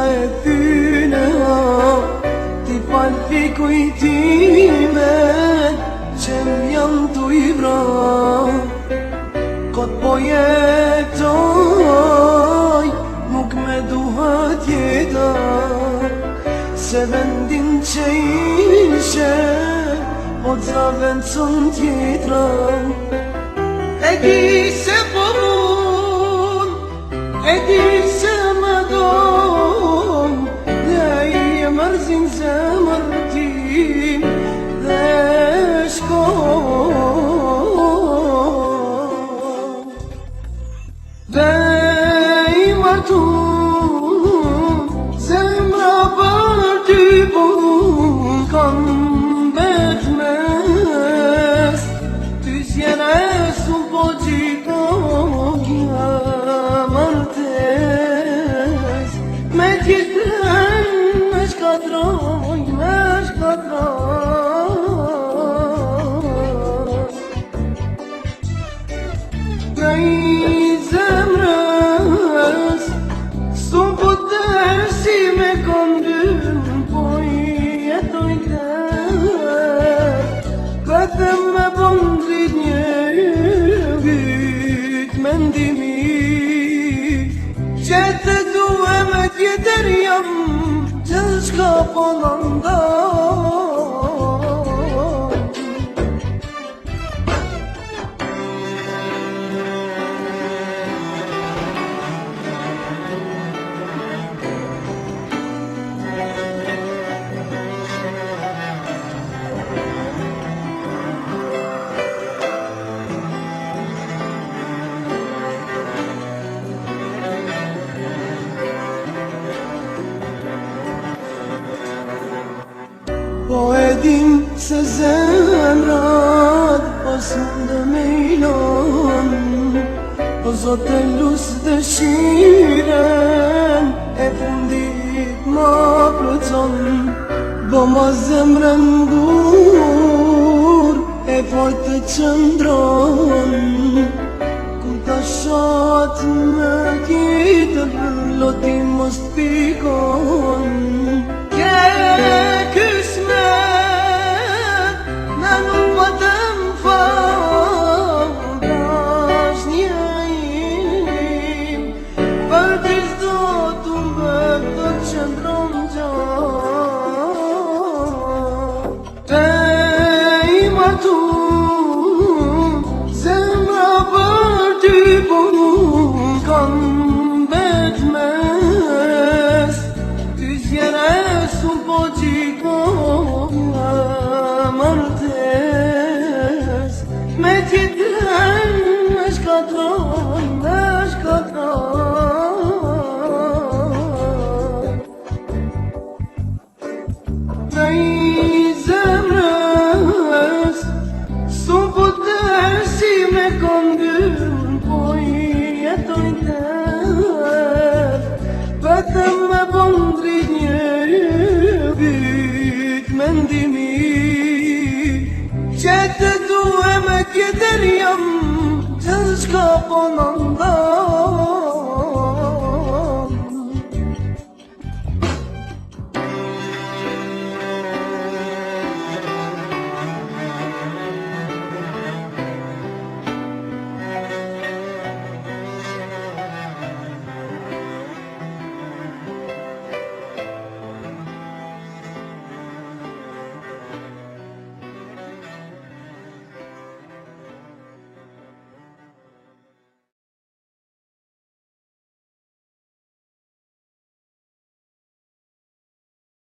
e thyne ti falpi kujtimet që m'jam t'u i vra. Kot po jetoj nuk me duhet jeta, se vendin që ishe po t'za vend son tjetra. E di se po mun, e di se më don, dhe i e mërzin zemër tim dhe shkon. Dhe i martun, zemra për ty po kam bet mes, ty s'jene su po gjiko kja martes. Me tjetën me shkatroj, me shkatroj. Në i zemrës s'u po si me kondym, po i jetoj vetëm me bon drit një vyt mendimi, që të duhe me tjetër jam që shka po në ndaj. Po e din se zemrat po s'mundë me ilon, po zote lus dëshiren e fundit ma plëcon. Bo ma zemrën gur e fort të qëndron, ku ta shat me tjetër loti mos t'pikon. Zemra për ty po kam bet mes, ty s'jene su po gjiko martes. Me tjetën me shkatroj, me shkatroj. Në i zemrës s'u po si me kondym, po i jetoj vetëm me bon drit një vyt mendimi, që të duhe me tjetër jam që shka po në ndaj.